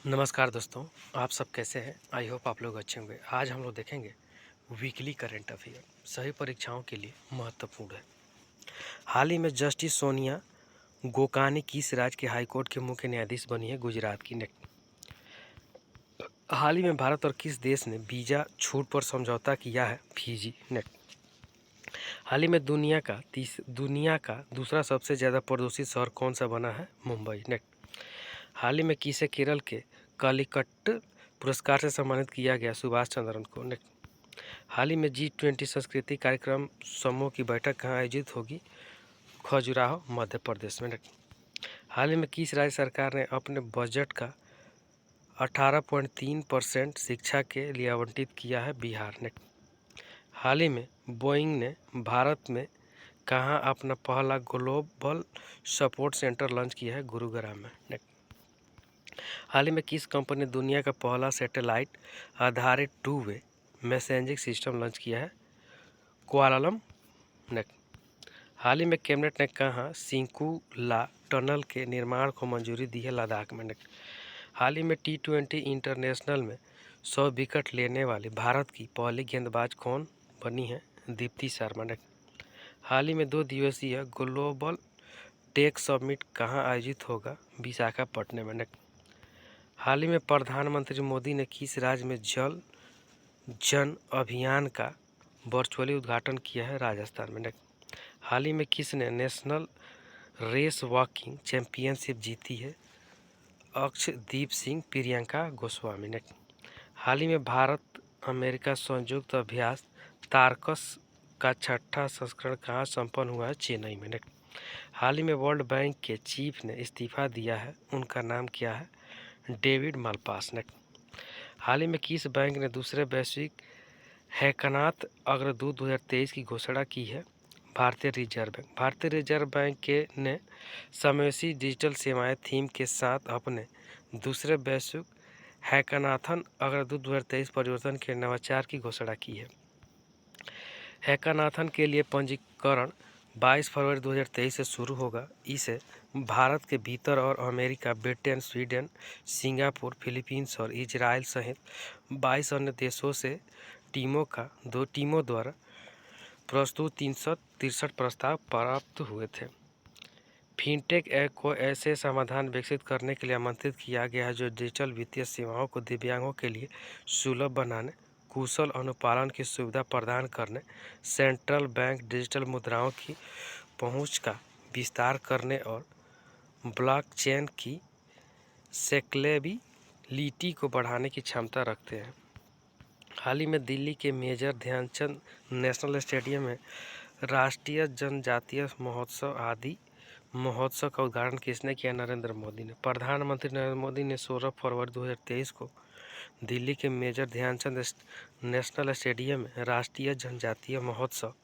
नमस्कार दोस्तों, आप सब कैसे हैं? आई होप आप लोग अच्छे होंगे। आज हम लोग देखेंगे वीकली करंट अफेयर सभी परीक्षाओं के लिए महत्वपूर्ण है। हाल ही में जस्टिस सोनिया गोकानी किस राज्य के हाईकोर्ट के मुख्य न्यायाधीश बनी है? गुजरात की। हाल ही में भारत और किस देश ने वीजा छूट पर समझौता किया है? फिजी। हाल ही में दुनिया का दूसरा सबसे ज़्यादा प्रदूषित शहर कौन सा बना है? मुंबई। हाल ही में किसे केरल के कालीकट पुरस्कार से सम्मानित किया गया? सुभाष चंद्रन को। हाल ही में G20 संस्कृति कार्यक्रम समूह की बैठक कहाँ आयोजित होगी? खजुराहो, मध्य प्रदेश में। हाल ही में किस राज्य सरकार ने अपने बजट का 18.3% शिक्षा के लिए आवंटित किया है? बिहार। हाल ही में बोइंग ने भारत में कहाँ अपना पहला ग्लोबल सपोर्ट सेंटर लॉन्च किया है? गुरुग्राम में। हाल ही में किस कंपनी ने दुनिया का पहला सैटेलाइट आधारित two way messaging system launch किया है? कुआलालंपुर। हाल ही में कैबिनेट ने कहा सिंकुला टनल के निर्माण को मंजूरी दी है? लद्दाख में। हाल ही में T20 इंटरनेशनल में 100 विकेट लेने वाली भारत की पहली गेंदबाज कौन बनी है? दीप्ति शर्मा। हाल ही में 2 दिवसीय ग्लोबल टेक समिट कहाँ आयोजित होगा? विशाखापट्टनम में। हाल ही में प्रधानमंत्री मोदी ने किस राज्य में जल जन अभियान का वर्चुअली उद्घाटन किया है? राजस्थान में। हाल ही में किसने नेशनल रेस वॉकिंग चैंपियनशिप जीती है? अक्षदीप सिंह, प्रियंका गोस्वामी। हाल ही में भारत अमेरिका संयुक्त अभ्यास तारकस का 6ठा संस्करण कहाँ संपन्न हुआ है? चेन्नई में। हाल ही में वर्ल्ड बैंक के चीफ ने इस्तीफा दिया है, उनका नाम क्या है? David Malpass. हाल ही में किस बैंक ने दूसरे वैश्विक हैकाथन अग्रदूत 2023 की घोषणा की है? भारतीय रिजर्व बैंक। भारतीय रिजर्व बैंक के ने समावेशी डिजिटल सेवाएं थीम के साथ अपने दूसरे वैश्विक हैकाथन अग्रदूत 2023 परिवर्तन के नवाचार की घोषणा की है। हैकाथन के लिए पंजीकरण 22 फरवरी 2023 से शुरू होगा। इसे भारत के भीतर और America, Britain, Sweden, Singapore, Philippines और इजराइल सहित 22 अन्य देशों से दो टीमों द्वारा प्रस्तुत 363 प्रस्ताव प्राप्त हुए थे। फिनटेक को ऐसे समाधान विकसित करने के लिए आमंत्रित किया गया है जो डिजिटल वित्तीय सेवाओं को दिव्यांगों के लिए सुलभ बनाने, कुशल अनुपालन की सुविधा प्रदान करने, सेंट्रल बैंक डिजिटल मुद्राओं की पहुंच का विस्तार करने और ब्लॉकचेन की स्केलेबिलिटी को बढ़ाने की क्षमता रखते हैं। हाल ही में दिल्ली के मेजर ध्यानचंद नेशनल स्टेडियम में राष्ट्रीय जनजातीय महोत्सव आदि महोत्सव का उद्घाटन किसने किया? नरेंद्र मोदी ने। प्रधानमंत्री नरेंद्र मोदी ने 16 फरवरी 2023 को दिल्ली के मेजर ध्यानचंद नेशनल स्टेडियम में राष्ट्रीय जनजातीय महोत्सव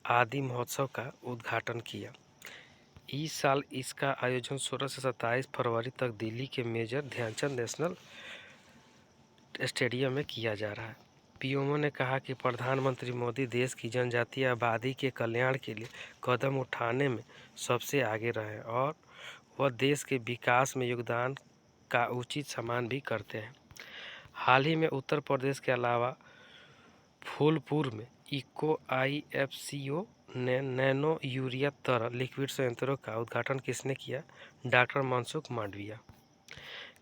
आदि महोत्सव का उद्घाटन किया। इस साल इसका आयोजन 16 से 27 फरवरी तक दिल्ली के मेजर ध्यानचंद नेशनल स्टेडियम में किया जा रहा है। पीएमओ ने कहा कि प्रधानमंत्री मोदी देश की जनजातीय आबादी के कल्याण के लिए कदम उठाने में सबसे आगे रहे और वह देश के विकास में योगदान का उचित सम्मान भी करते हैं। हाल ही में उत्तर प्रदेश के अलावा फूलपुर में इको IFCO ने नैनो यूरिया तरल लिक्विड संयंत्रों का उद्घाटन किसने किया? डॉक्टर मनसुख मांडविया।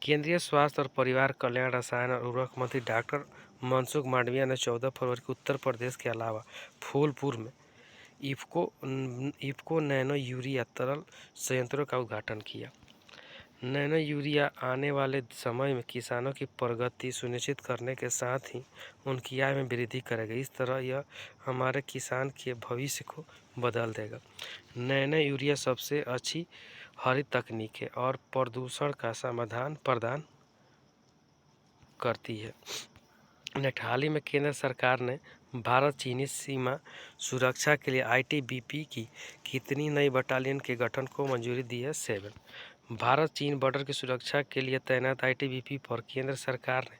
केंद्रीय स्वास्थ्य और परिवार कल्याण, रसायन और उर्वरक मंत्री डॉक्टर मनसुख मांडविया ने 14 फरवरी को उत्तर प्रदेश के अलावा फूलपुर में इफ्को नैनो यूरिया तरल संयंत्रों का उद्घाटन किया। नैनो यूरिया आने वाले समय में किसानों की प्रगति सुनिश्चित करने के साथ ही उनकी आय में वृद्धि करेगा। इस तरह यह हमारे किसान के भविष्य को बदल देगा। नैनो यूरिया सबसे अच्छी हरित तकनीक है और प्रदूषण का समाधान प्रदान करती है। हाल ही में केंद्र सरकार ने भारत चीनी सीमा सुरक्षा के लिए ITBP की कितनी नई बटालियन के गठन को मंजूरी दी है? 7। भारत चीन बॉर्डर की सुरक्षा के लिए तैनात ITBP पर केंद्र सरकार ने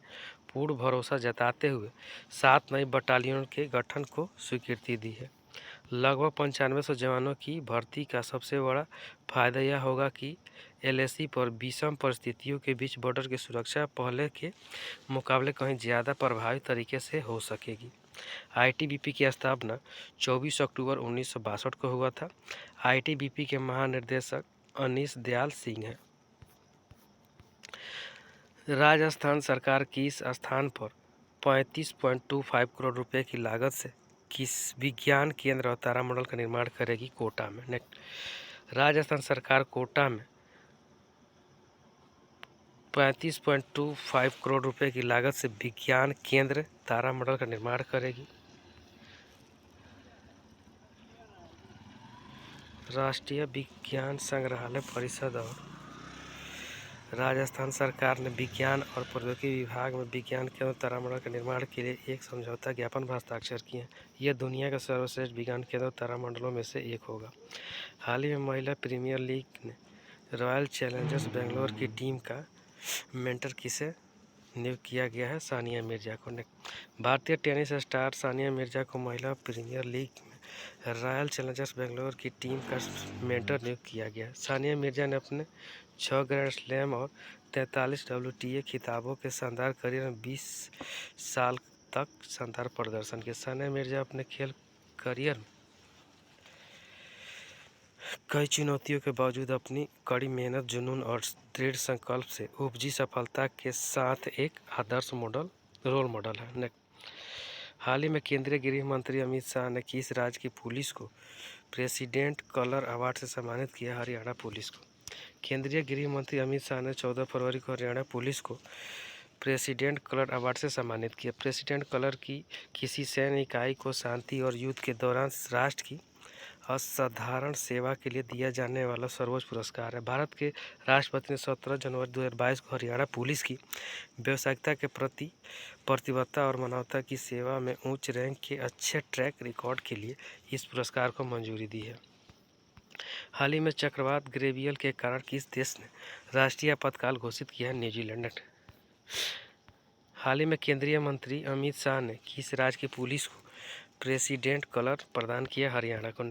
पूर्ण भरोसा जताते हुए 7 नई बटालियनों के गठन को स्वीकृति दी है। लगभग 9500 जवानों की भर्ती का सबसे बड़ा फायदा यह होगा कि एलएसी पर विषम परिस्थितियों के बीच बॉर्डर की सुरक्षा पहले के मुकाबले कहीं ज़्यादा प्रभावी तरीके से हो सकेगी। आईटीबीपी की स्थापना 24 अक्टूबर 1962 को हुआ था। आईटीबीपी के महानिदेशक अनीश दयाल सिंह हैं। राजस्थान सरकार की इस स्थान पर 35.25 करोड़ रुपए की लागत से किस विज्ञान केंद्र और तारामंडल का निर्माण करेगी कोटा में। राजस्थान सरकार कोटा में 35.25 करोड़ रुपए की लागत से विज्ञान केंद्र तारामंडल का निर्माण करेगी। राष्ट्रीय विज्ञान संग्रहालय परिषद और राजस्थान सरकार ने विज्ञान और प्रौद्योगिकी विभाग में विज्ञान केंद्र तारामंडल के निर्माण के लिए एक समझौता ज्ञापन पर हस्ताक्षर किए हैं। यह दुनिया के सर्वश्रेष्ठ विज्ञान केंद्र तारामंडलों में से एक होगा। हाल ही में महिला प्रीमियर लीग ने रॉयल चैलेंजर्स बेंगलोर की टीम का मेंटर किसे नियुक्त किया गया है? सानिया मिर्जा को। भारतीय टेनिस स्टार सानिया मिर्जा को महिला प्रीमियर लीग में रॉयल चैलेंजर्स बेंगलोर की टीम का मेंटर नियुक्त किया गया है। सानिया मिर्जा ने अपने 6 ग्रैंड स्लैम और 43 WTA खिताबों के शानदार करियर में 20 साल तक शानदार प्रदर्शन किया। सानिया मिर्जा अपने खेल करियर में कई चुनौतियों के बावजूद अपनी कड़ी मेहनत, जुनून और दृढ़ संकल्प से उपजी सफलता के साथ एक आदर्श रोल मॉडल है। हाल ही में केंद्रीय गृह मंत्री अमित शाह ने किस राज्य की पुलिस को प्रेसिडेंट कलर अवार्ड से सम्मानित किया? हरियाणा पुलिस को। केंद्रीय गृह मंत्री अमित शाह ने 14 फरवरी को हरियाणा पुलिस को प्रेसिडेंट कलर अवार्ड से सम्मानित किया। प्रेसिडेंट कलर की किसी सैन्य इकाई को शांति और युद्ध के दौरान राष्ट्र की असाधारण सेवा के लिए दिया जाने वाला सर्वोच्च पुरस्कार है। भारत के राष्ट्रपति ने 17 जनवरी 2022 को हरियाणा पुलिस की व्यावसायिकता के प्रति प्रतिबद्धता और मानवता की सेवा में उच्च रैंक के अच्छे ट्रैक रिकॉर्ड के लिए इस पुरस्कार को मंजूरी दी है। हाल ही में चक्रवात गैब्रियल के कारण किस देश ने राष्ट्रीय आपातकाल घोषित किया है? न्यूजीलैंड। हाल ही में केंद्रीय मंत्री अमित शाह ने किस राज्य की पुलिस को प्रेसिडेंट कलर प्रदान किया? हरियाणा को।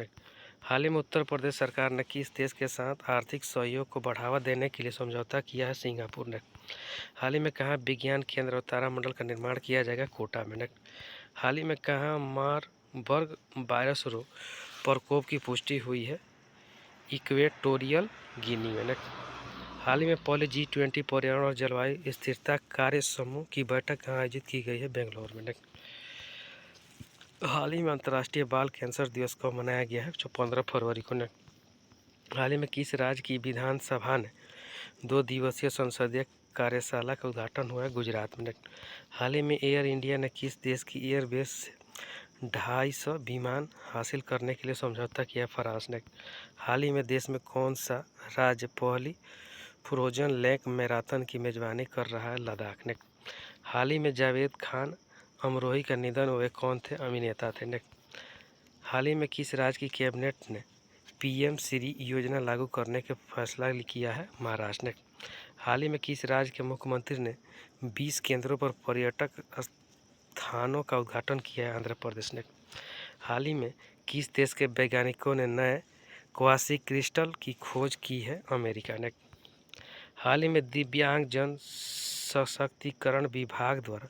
हाल ही में उत्तर प्रदेश सरकार ने किस देश के साथ आर्थिक सहयोग को बढ़ावा देने के लिए समझौता किया है? सिंगापुर ने। हाल ही में कहाँ विज्ञान केंद्र और तारामंडल का निर्माण किया जाएगा? कोटा में। हाल ही में कहाँ मारबर्ग वायरस रोग प्रकोप की पुष्टि हुई है? इक्वेटोरियल गिनी में। हाल ही में पहले G20 पर्यावरण और जलवायु स्थिरता कार्य समूह की बैठक आयोजित की गई है? बेंगलोर में। हाल ही में अंतर्राष्ट्रीय बाल कैंसर दिवस को मनाया गया है, जो 15 फरवरी को। हाल ही में किस राज्य की विधानसभा ने 2 दिवसीय संसदीय कार्यशाला का उद्घाटन हुआ है? गुजरात में। हाल ही में एयर इंडिया ने किस देश की एयरबेस से 250 विमान हासिल करने के लिए समझौता किया? फ्रांस ने। हाल ही में देश में कौन सा राज्य पहली फ्रोजन लेक मैराथन की मेजबानी कर रहा है? लद्दाख ने। हाल ही में जावेद खान अमरोही का निधन हुए कौन थे? अभिनेता थे। हाल ही में किस राज्य की कैबिनेट ने PM श्री योजना लागू करने का फैसला किया है? महाराष्ट्र ने। हाल ही में किस राज्य के मुख्यमंत्री ने 20 केंद्रों पर पर्यटक स्थानों का उद्घाटन किया है? आंध्र प्रदेश ने। हाल ही में किस देश के वैज्ञानिकों ने नए क्वासी क्रिस्टल की खोज की है? अमेरिका ने। हाल ही में दिव्यांग जन सशक्तिकरण विभाग द्वारा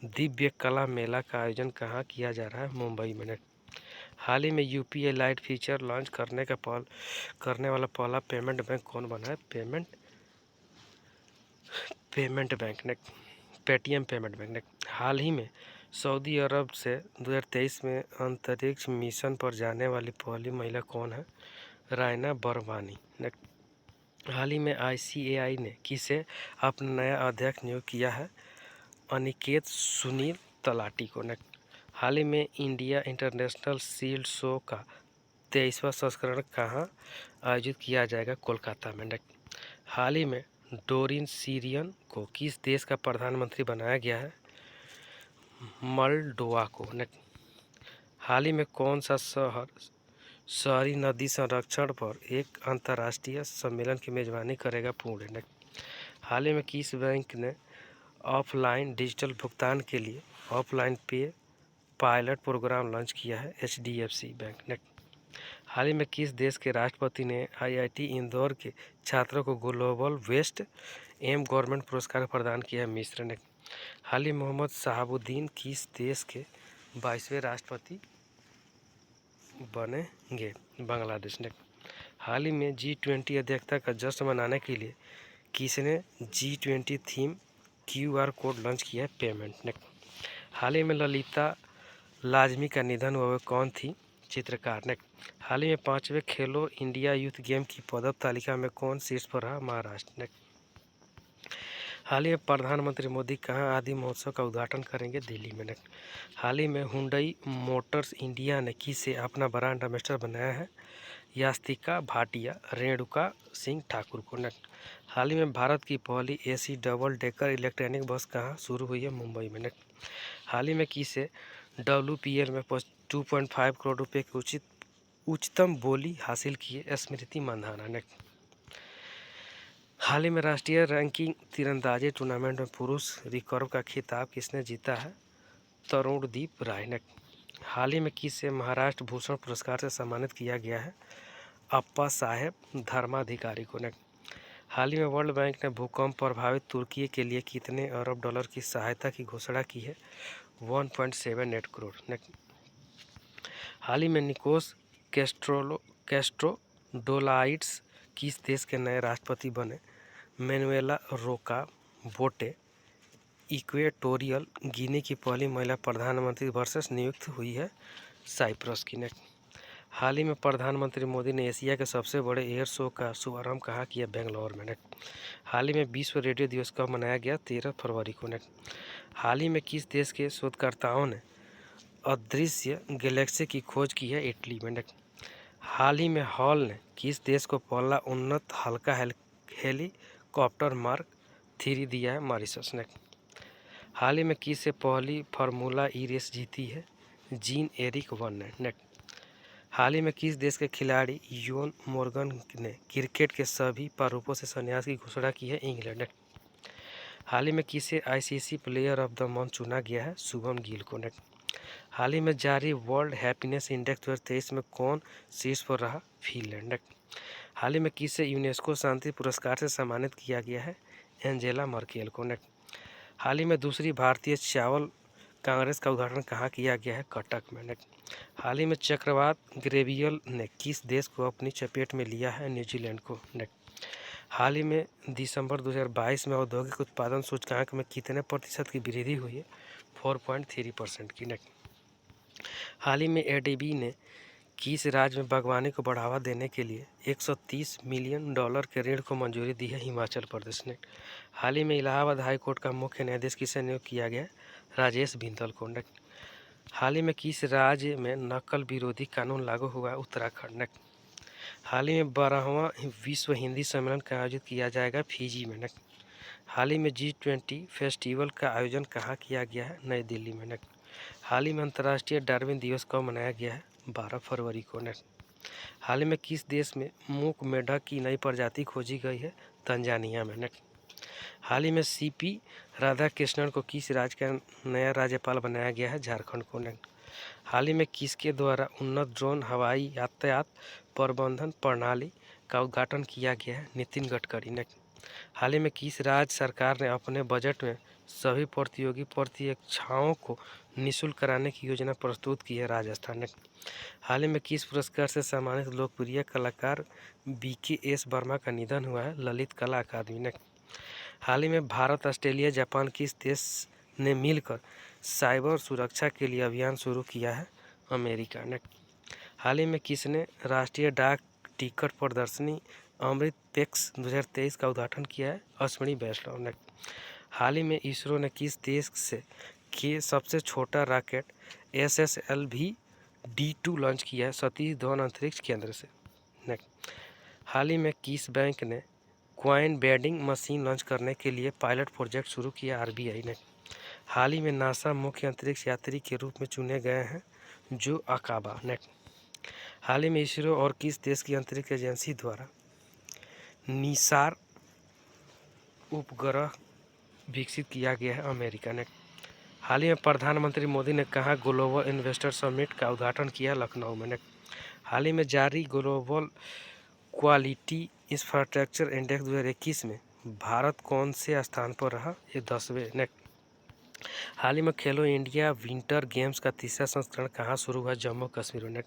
दिव्य कला मेला का आयोजन कहाँ किया जा रहा है? मुंबई में। हाल ही में UPI लाइट फीचर लॉन्च करने वाला पहला पेमेंट बैंक कौन बना है? पेमेंट बैंक ने। पेटीएम पेमेंट बैंक ने। हाल ही में सऊदी अरब से 2023 में अंतरिक्ष मिशन पर जाने वाली पहली महिला कौन है? रायना बरवानी ने। हाल ही में ICAI ने किसे अपना नया अध्यक्ष नियुक्त किया है? अनिकेत सुनील तलाटी को। हाल ही में इंडिया इंटरनेशनल शील्ड शो का 23वां संस्करण कहाँ आयोजित किया जाएगा? कोलकाता में। हाल ही में डोरिन सीरियन को किस देश का प्रधानमंत्री बनाया गया है? मोल्डोवा को। हाल ही में कौन सा शहर शहरी नदी संरक्षण पर एक अंतर्राष्ट्रीय सम्मेलन की मेजबानी करेगा? पुणे। हाल ही में किस बैंक ने ऑफलाइन डिजिटल भुगतान के लिए ऑफलाइन पे पायलट प्रोग्राम लॉन्च किया है? HDFC बैंक ने। हाल ही में किस देश के राष्ट्रपति ने आईआईटी इंदौर के छात्रों को ग्लोबल वेस्ट एम गवर्नमेंट पुरस्कार प्रदान किया? मिस्र ने। हाल ही मोहम्मद शहाबुद्दीन किस देश के 22वें राष्ट्रपति बनेंगे? बांग्लादेश ने। हाल ही में G20 अध्यक्षता का जश्न मनाने के लिए किसने G20 theme QR code launch किया? पेमेंट ने। हाल ही में ललिता लाजमी का निधन हुआ, कौन थी? चित्रकार ने। हाल ही में 5वें खेलो इंडिया यूथ गेम की पदक तालिका में कौन शीर्ष पर रहा? महाराष्ट्र ने। हाल ही में प्रधानमंत्री मोदी कहाँ आदि महोत्सव का उद्घाटन करेंगे? दिल्ली में ने। हाल ही में हुंडई मोटर्स इंडिया ने किसे अपना ब्रांड एम्बेसडर बनाया है? यास्तिका भाटिया, रेणुका सिंह ठाकुर को ने। हाल ही में भारत की पहली AC डबल डेकर इलेक्ट्रॉनिक बस कहाँ शुरू हुई है? मुंबई में ने। हाल ही में किसे WPL में 2.5 करोड़ रुपए की उच्चतम बोली हासिल की है? स्मृति मंधाना ने। हाल ही में राष्ट्रीय रैंकिंग तीरंदाजी टूर्नामेंट में पुरुष रिकर्व का खिताब किसने जीता है? तरुणदीप राय ने। हाल ही में किसे महाराष्ट्र भूषण पुरस्कार से सम्मानित किया गया है? अप्पा साहेब धर्माधिकारी को ने। हाल ही में वर्ल्ड बैंक ने भूकंप प्रभावित तुर्की के लिए कितने अरब डॉलर की सहायता की घोषणा की है? 1.78 करोड़ ने। हाल ही में निकोस कैस्ट्रोडोलाइड्स किस देश के नए राष्ट्रपति बने? मैनुएला रोका बोटे इक्वेटोरियल गिनी की पहली महिला प्रधानमंत्री वर्सेस नियुक्त हुई है साइप्रस की ने। हाल ही में प्रधानमंत्री मोदी ने एशिया के सबसे बड़े एयर शो का शुभारंभ कहाँ किया? बेंगलोर में ने। हाल ही में विश्व रेडियो दिवस कब मनाया गया? 13 फरवरी को ने। हाल ही में किस देश के शोधकर्ताओं ने अदृश्य गैलेक्सी की खोज की है? इटली में ने। हाल ही में हॉल ने किस देश को पहला उन्नत हल्का हेलीकॉप्टर मार्क 3 दिया है? मॉरिशस ने। हाल ही में किस से पहली फार्मूला ई रेस जीती है? जीन एरिक वन ने। हाल ही में किस देश के खिलाड़ी योन मोर्गन ने क्रिकेट के सभी प्रारूपों से संन्यास की घोषणा की है? इंग्लैंड ने। हाल ही में किसे ICC player of the month चुना गया है? शुभम गिल को ने। हाल ही में जारी वर्ल्ड हैप्पीनेस इंडेक्स 2023 में कौन शीर्ष पर रहा? फिनलैंड ने। हाल ही में किसे यूनेस्को शांति पुरस्कार से सम्मानित किया गया है? एंजेला मर्केल को ने। हाल ही में दूसरी भारतीय चावल कांग्रेस का उद्घाटन कहाँ किया गया है? कटक में ने। हाल ही में चक्रवात ग्रेवियल ने किस देश को अपनी चपेट में लिया है? न्यूजीलैंड को ने। हाल ही में दिसंबर 2022 में औद्योगिक उत्पादन सूचकांक में कितने प्रतिशत की वृद्धि हुई है? 4.3% की ने। हाल ही में ADB ने किस राज्य में बागवानी को बढ़ावा देने के लिए 130 मिलियन डॉलर के ऋण को मंजूरी दी है? हिमाचल प्रदेश ने। हाल ही में इलाहाबाद हाई कोर्ट का मुख्य न्यायाधीश किसे नियुक्त किया गया? राजेश बिंदल को ने। हाल ही में किस राज्य में नकल विरोधी कानून लागू हुआ? उत्तराखंड ने। हाल ही में 12वां विश्व हिंदी सम्मेलन का आयोजित किया जाएगा फिजी में ने। हाल ही में G20 फेस्टिवल का आयोजन कहाँ किया गया है? नई दिल्ली में ने। हाल ही में अंतर्राष्ट्रीय डार्विन दिवस कब मनाया गया है? 12 फरवरी को ने। हाल ही में किस देश में मूक मेढक की नई प्रजाति खोजी गई है? तंजानिया में ने। हाल ही में CP राधाकृष्णन को किस राज्य का नया राज्यपाल बनाया गया है? झारखंड को ने। हाल ही में किसके द्वारा उन्नत ड्रोन हवाई यातायात प्रबंधन प्रणाली का उद्घाटन किया गया है? नितिन गडकरी ने। हाल ही में किस राज्य सरकार ने अपने बजट में सभी प्रतियोगी परीक्षाओं को निःशुल्क कराने की योजना प्रस्तुत की है? राजस्थान ने। हाल ही में किस पुरस्कार से सम्मानित लोकप्रिय कलाकार BKS वर्मा का निधन हुआ है? ललित कला अकादमी ने। हाल ही में भारत, ऑस्ट्रेलिया, जापान किस देश ने मिलकर साइबर सुरक्षा के लिए अभियान शुरू किया है? अमेरिका ने। हाल ही में किसने राष्ट्रीय डाक टिकट प्रदर्शनी अमृत पैक्स 2023 का उद्घाटन किया है? अश्विनी वैष्णव ने। हाल ही में इसरो ने किस देश से के सबसे छोटा रॉकेट SSLV D2 लॉन्च किया है? सतीश धवन अंतरिक्ष केंद्र से ने। हाल ही में किस बैंक ने कॉइन बेडिंग मशीन लॉन्च करने के लिए पायलट प्रोजेक्ट शुरू किया? RBI ने। हाल ही में नासा मुख्य अंतरिक्ष यात्री के रूप में चुने गए हैं जो अकाबा ने। हाल ही में इसरो और किस देश की अंतरिक्ष एजेंसी द्वारा निसार उपग्रह विकसित किया गया है? अमेरिका ने। हाल ही में प्रधानमंत्री मोदी ने कहाँ ग्लोबल इन्वेस्टर समिट का उद्घाटन किया? लखनऊ में ने। हाल ही में जारी ग्लोबल क्वालिटी इंफ्रास्ट्रक्चर इंडेक्स 2021 में भारत कौन से स्थान पर रहा? ये 10वें। नेक्स्ट, हाल ही में खेलो इंडिया विंटर गेम्स का तीसरा संस्करण कहाँ शुरू हुआ? जम्मू कश्मीर में।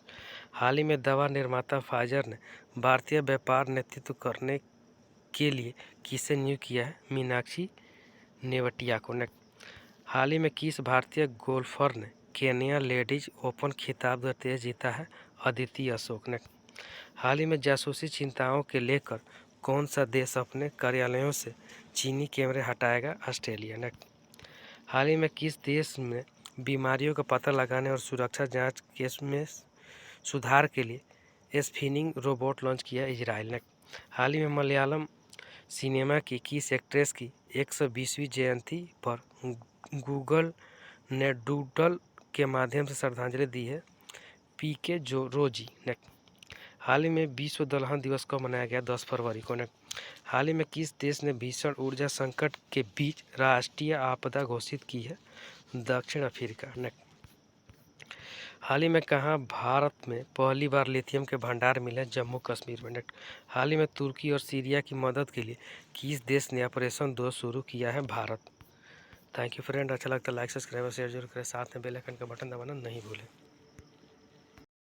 हाल ही में दवा निर्माता फाइजर ने भारतीय व्यापार नेतृत्व करने के लिए किसे नियुक्त किया है? मीनाक्षी नेवटिया को। हाल ही में किस भारतीय गोल्फर ने केन्या लेडीज ओपन खिताब 2023 जीता है? अदिति अशोक ने। हाल ही में जासूसी चिंताओं के लेकर कौन सा देश अपने कार्यालयों से चीनी कैमरे हटाएगा? ऑस्ट्रेलिया ने। हाल ही में किस देश में बीमारियों का पता लगाने और सुरक्षा जांच केस में सुधार के लिए स्पिनिंग रोबोट लॉन्च किया? इजराइल ने। हाल ही में मलयालम सिनेमा की किस एक्ट्रेस की 120वीं जयंती पर गूगल ने डूडल के माध्यम से श्रद्धांजलि दी है? पीके रोजी ने। हाल ही में विश्व दलहन दिवस कब मनाया गया? 10 फरवरी को। ने हाल ही में किस देश ने भीषण ऊर्जा संकट के बीच राष्ट्रीय आपदा घोषित की है? दक्षिण अफ्रीका ने। हाल ही में कहाँ भारत में पहली बार लिथियम के भंडार मिले? जम्मू कश्मीर में। हाल ही में तुर्की और सीरिया की मदद के लिए किस देश ने ऑपरेशन 2 शुरू किया है? भारत। थैंक यू फ्रेंड, अच्छा लगता है लाइक सब्सक्राइब और शेयर जरूर करें, साथ में बेल आइकन का बटन दबाना नहीं भूलें।